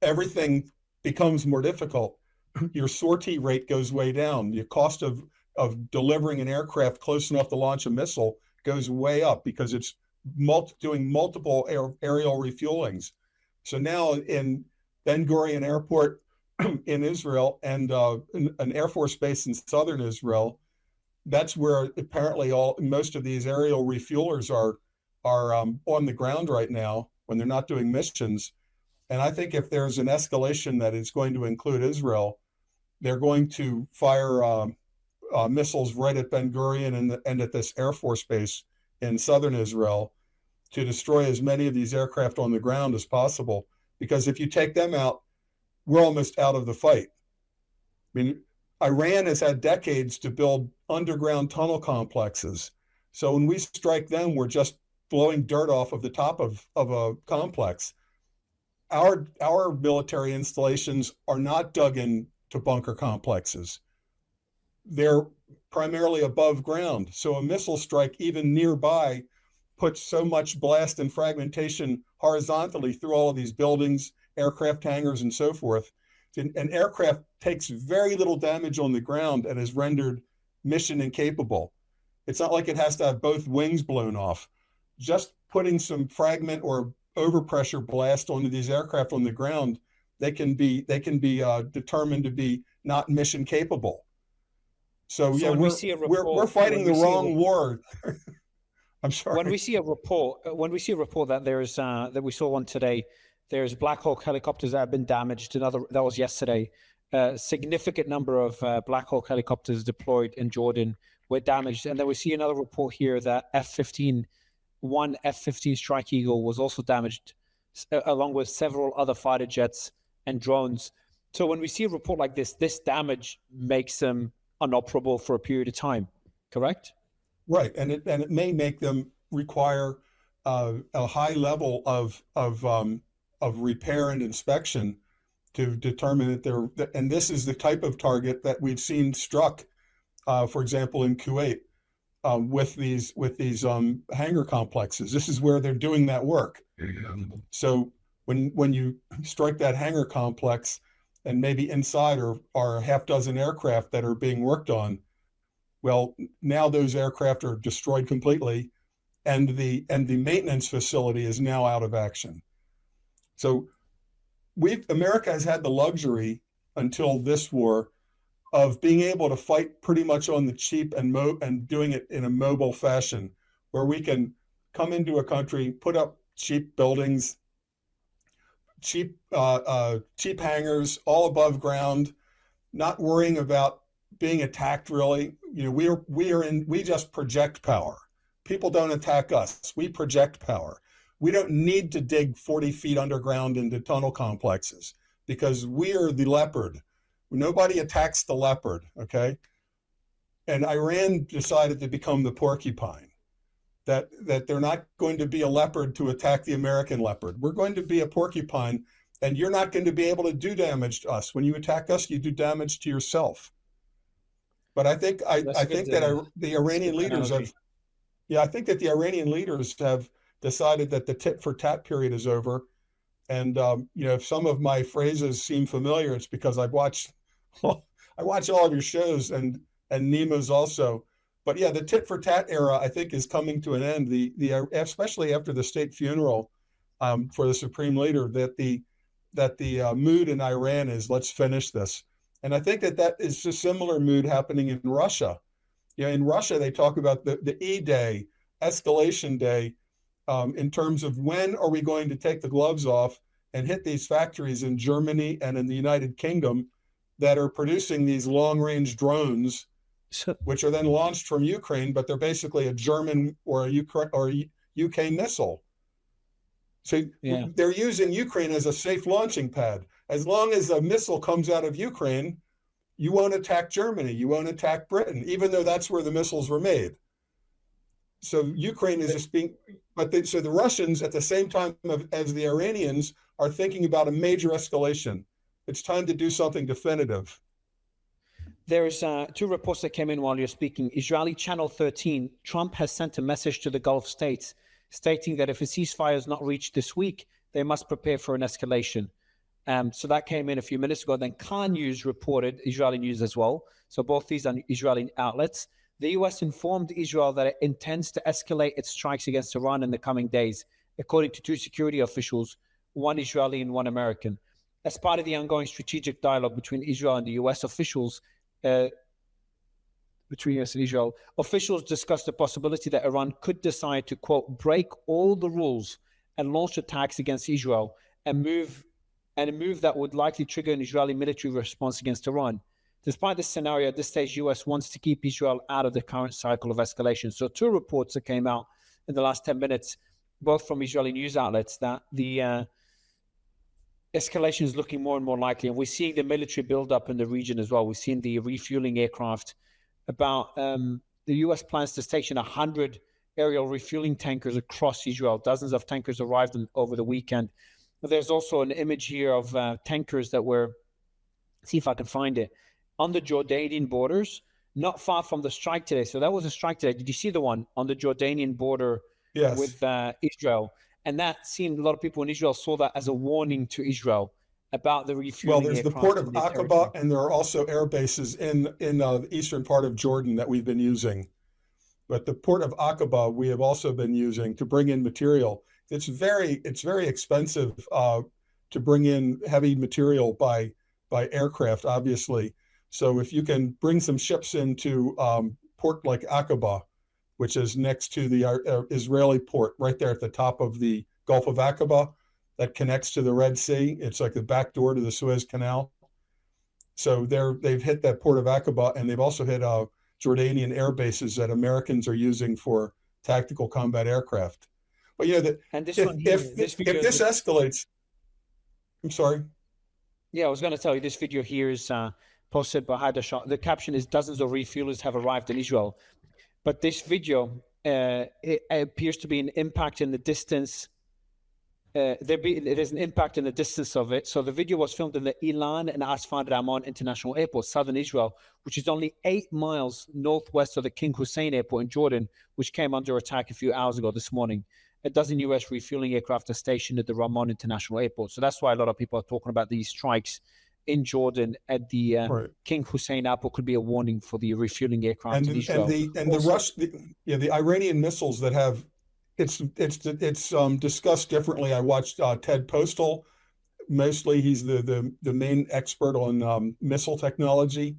everything becomes more difficult. Your sortie rate goes way down. The cost of delivering an aircraft close enough to launch a missile goes way up because it's doing multiple aerial refuelings. So now in Ben Gurion Airport in Israel and an Air Force base in southern Israel, that's where apparently most of these aerial refuelers are on the ground right now when they're not doing missions. And I think if there's an escalation that is going to include Israel, they're going to fire missiles right at Ben Gurion and at this Air Force base in southern Israel to destroy as many of these aircraft on the ground as possible. Because if you take them out, we're almost out of the fight. I mean, Iran has had decades to build underground tunnel complexes. So when we strike them, we're just blowing dirt off of the top of a complex. Our military installations are not dug into bunker complexes. They're primarily above ground. So a missile strike even nearby puts so much blast and fragmentation horizontally through all of these buildings, aircraft hangars, and so forth. An aircraft takes very little damage on the ground and is rendered mission incapable. It's not like it has to have both wings blown off. Just putting some fragment or overpressure blast onto these aircraft on the ground, they can be determined to be not mission capable. So yeah, we're fighting the wrong war. I'm sorry. When we see a report that there's that we saw one today, there's Black Hawk helicopters that have been damaged. Another that was yesterday. Significant number of Black Hawk helicopters deployed in Jordan were damaged, and then we see another report here that one F-15 Strike Eagle was also damaged, along with several other fighter jets and drones. So when we see a report like this damage makes them inoperable for a period of time, correct? Right, and it may make them require a high level of repair and inspection to determine that and this is the type of target that we've seen struck, for example, in Kuwait with these hangar complexes. This is where they're doing that work. So when you strike that hangar complex, and maybe inside are a half dozen aircraft that are being worked on, well, now those aircraft are destroyed completely, and the maintenance facility is now out of action. So America has had the luxury until this war of being able to fight pretty much on the cheap and doing it in a mobile fashion, where we can come into a country, put up cheap buildings, cheap hangars, all above ground, not worrying about being attacked. Really, we just project power. People don't attack us. We project power. We don't need to dig 40 feet underground into tunnel complexes because we're the leopard. Nobody attacks the leopard, okay? And Iran decided to become the porcupine, that they're not going to be a leopard to attack the American leopard. We're going to be a porcupine, and you're not going to be able to do damage to us. When you attack us, you do damage to yourself. But I think that the Iranian leaders have, I think that the Iranian leaders have decided that the tit for tat period is over. And if some of my phrases seem familiar, it's because I watch all of your shows and Nemo's also. But yeah, the tit for tat era, I think, is coming to an end. Especially after the state funeral for the supreme leader, that the mood in Iran is, let's finish this. And I think that is a similar mood happening in Russia. In Russia, they talk about the E-Day, escalation day, in terms of when are we going to take the gloves off and hit these factories in Germany and in the United Kingdom that are producing these long-range drones, which are then launched from Ukraine, but they're basically a German or a UK missile. So they're using Ukraine as a safe launching pad. As long as a missile comes out of Ukraine, you won't attack Germany, you won't attack Britain, even though that's where the missiles were made. So Ukraine is just being, so the Russians at the same time as the Iranians are thinking about a major escalation. It's time to do something definitive. There's two reports that came in while you're speaking. Israeli Channel 13, Trump has sent a message to the Gulf states stating that if a ceasefire is not reached this week, they must prepare for an escalation. So that came in a few minutes ago. Then Khan News reported, Israeli news as well. So both these are Israeli outlets. The US informed Israel that it intends to escalate its strikes against Iran in the coming days, according to two security officials, one Israeli and one American. As part of the ongoing strategic dialogue between Israel and the US officials, officials discussed the possibility that Iran could decide to, quote, break all the rules and launch attacks against Israel and a move that would likely trigger an Israeli military response against Iran. Despite this scenario, at this stage, US wants to keep Israel out of the current cycle of escalation. So two reports that came out in the last 10 minutes, both from Israeli news outlets, that the escalation is looking more and more likely. And we're seeing the military buildup in the region as well. We've seen the refueling aircraft. About the US plans to station 100 aerial refueling tankers across Israel. Dozens of tankers arrived over the weekend. There's also an image here of tankers that were, see if I can find it, on the Jordanian borders, not far from the strike today. So that was a strike today. Did you see the one on the Jordanian border with Israel? And that seemed, a lot of people in Israel saw that as a warning to Israel about the refueling. Well, there's the port of Aqaba, and there are also air bases in the eastern part of Jordan that we've been using. But the port of Aqaba we have also been using to bring in material. It's very expensive to bring in heavy material by aircraft, obviously. So if you can bring some ships into port like Aqaba, which is next to the Israeli port, right there at the top of the Gulf of Aqaba, that connects to the Red Sea. It's like the back door to the Suez Canal. So they've hit that port of Aqaba, and they've also hit Jordanian air bases that Americans are using for tactical combat aircraft. But if this escalates, I'm sorry. Yeah, I was going to tell you, this video here is posted by Hadashah. The caption is, dozens of refuelers have arrived in Israel. But this video, it appears to be an impact in the distance. There's an impact in the distance of it. So the video was filmed in the Ilan and Asfan Ramon International Airport, southern Israel, which is only 8 miles northwest of the King Hussein Airport in Jordan, which came under attack a few hours ago this morning. A dozen U.S. refueling aircraft are stationed at the Ramon International Airport. So that's why a lot of people are talking about these strikes in Jordan at the King Hussein Airport could be a warning for the refueling aircraft in Israel. The Iranian missiles that have, it's discussed differently. I watched Ted Postal. Mostly he's the main expert on missile technology,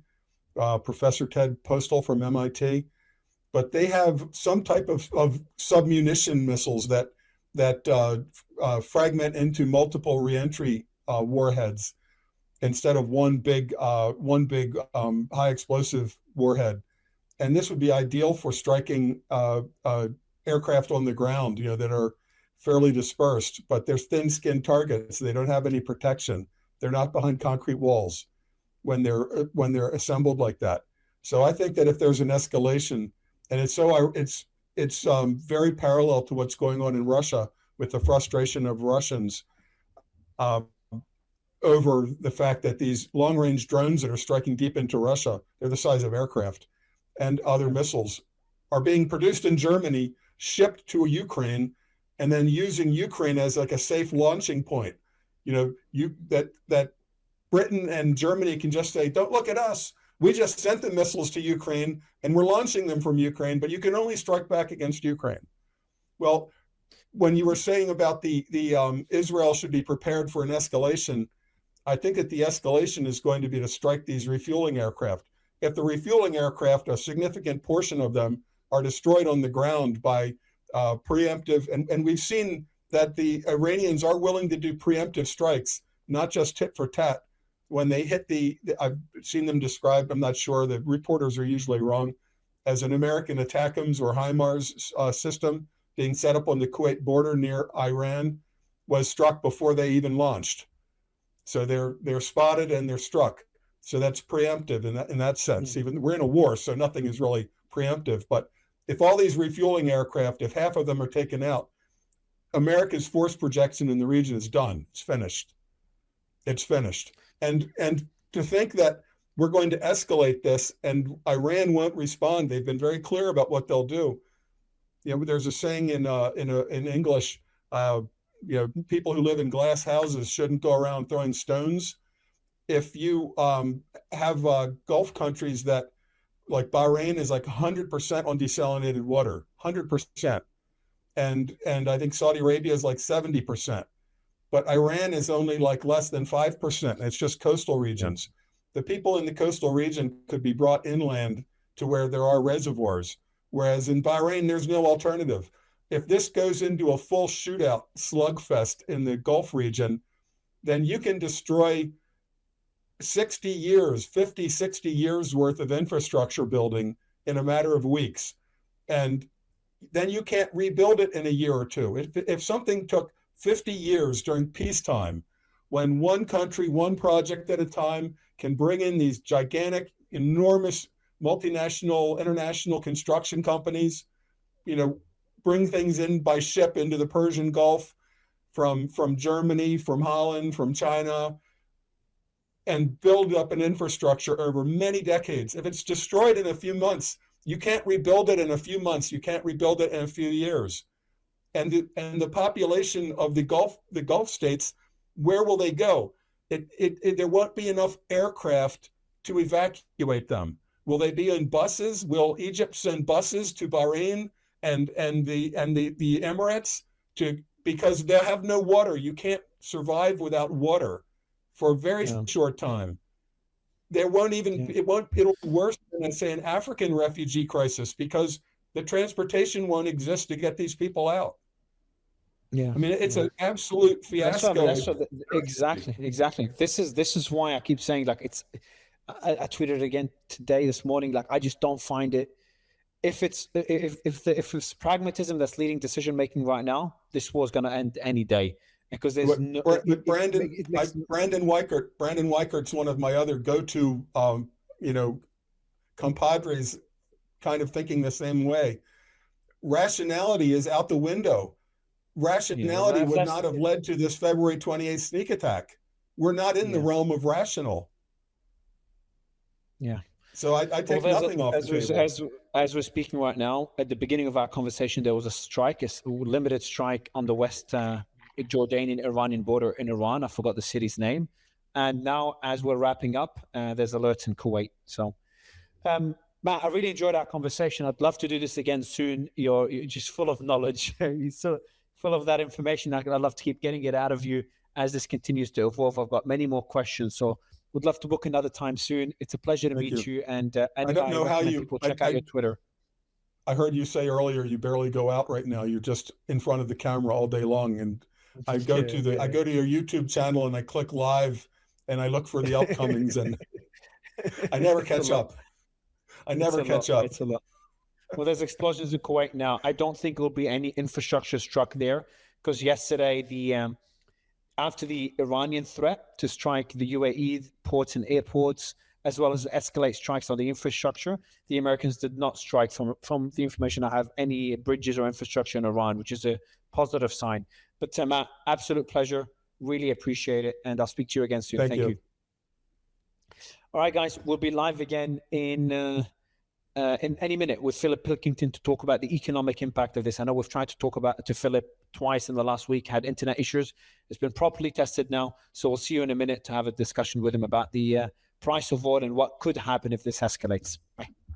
Professor Ted Postal from MIT. But they have some type of submunition missiles that fragment into multiple reentry warheads instead of one big high explosive warhead. And this would be ideal for striking aircraft on the ground, that are fairly dispersed, but they're thin-skinned targets. They don't have any protection. They're not behind concrete walls when they're assembled like that. So I think that if there's an escalation, and it's very parallel to what's going on in Russia with the frustration of Russians over the fact that these long-range drones that are striking deep into Russia, they're the size of aircraft, and other missiles are being produced in Germany, shipped to Ukraine, and then using Ukraine as like a safe launching point. That Britain and Germany can just say, don't look at us. We just sent the missiles to Ukraine and we're launching them from Ukraine, but you can only strike back against Ukraine. Well, when you were saying about the Israel should be prepared for an escalation, I think that the escalation is going to be to strike these refueling aircraft. If the refueling aircraft, a significant portion of them, are destroyed on the ground by preemptive, and we've seen that the Iranians are willing to do preemptive strikes, not just tit for tat. When they hit I've seen them described, I'm not sure, the reporters are usually wrong, as an American ATACMS or HIMARS system being set up on the Kuwait border near Iran was struck before they even launched. So they're spotted and they're struck. So that's preemptive in that sense. Even we're in a war, so nothing is really preemptive. But if all these refueling aircraft, if half of them are taken out, America's force projection in the region is done. It's finished. It's finished. And to think that we're going to escalate this and Iran won't respond, they've been very clear about what they'll do. You know, there's a saying in English, people who live in glass houses shouldn't go around throwing stones. If you have Gulf countries that, like Bahrain is like 100% on desalinated water, 100%. And I think Saudi Arabia is like 70%. But Iran is only like less than 5%. It's just coastal regions. The people in the coastal region could be brought inland to where there are reservoirs. Whereas in Bahrain, there's no alternative. If this goes into a full shootout slugfest in the Gulf region, then you can destroy 60 years, 50, 60 years worth of infrastructure building in a matter of weeks. And then you can't rebuild it in a year or two. If something took 50 years during peacetime, when one country, one project at a time can bring in these gigantic, enormous multinational, international construction companies, bring things in by ship into the Persian Gulf from Germany, from Holland, from China, and build up an infrastructure over many decades. If it's destroyed in a few months, you can't rebuild it in a few months. You can't rebuild it in a few years. And the population of the Gulf states, where will they go? There won't be enough aircraft to evacuate them. Will they be in buses? Will Egypt send buses to Bahrain and the Emirates because they have no water? You can't survive without water for a very short time. It'll be worse than, say, an African refugee crisis because the transportation won't exist to get these people out. Yeah, I mean, it's an absolute fiasco. Exactly. This is why I keep saying, like, I tweeted again this morning, like, I just don't find it. If it's pragmatism that's leading decision making right now, this war's going to end any day. Because there's Brandon Weichert's one of my other go-to, compadres, kind of thinking the same way. Rationality is out the window. Rationality would not have led to this February 28th sneak attack. We're not in the realm of rational. Yeah. So I take nothing off the table. As we're speaking right now, at the beginning of our conversation, there was a limited strike on the West Jordanian-Iranian border in Iran. I forgot the city's name. And now, as we're wrapping up, there's alerts in Kuwait. So, Matt, I really enjoyed our conversation. I'd love to do this again soon. You're just full of knowledge. You're so full of that information. I'd love to keep getting it out of you as this continues to evolve. I've got many more questions. So would love to book another time soon. It's a pleasure to meet you. And I don't know how people check out your Twitter. I heard you say earlier you barely go out right now. You're just in front of the camera all day long. And I go to your YouTube channel and I click live and I look for the upcomings and I never catch up. It's a lot. Well, there's explosions in Kuwait now. I don't think there'll be any infrastructure struck there because yesterday, after the Iranian threat to strike the UAE ports and airports, as well as escalate strikes on the infrastructure, the Americans did not strike, from the information I have, any bridges or infrastructure in Iran, which is a positive sign. But Matt, absolute pleasure. Really appreciate it. And I'll speak to you again soon. Thank you. All right, guys, we'll be live again in any minute with Philip Pilkington to talk about the economic impact of this. I know we've tried to talk to Philip twice in the last week, had internet issues. It's been properly tested now. So we'll see you in a minute to have a discussion with him about the price of oil and what could happen if this escalates. Bye.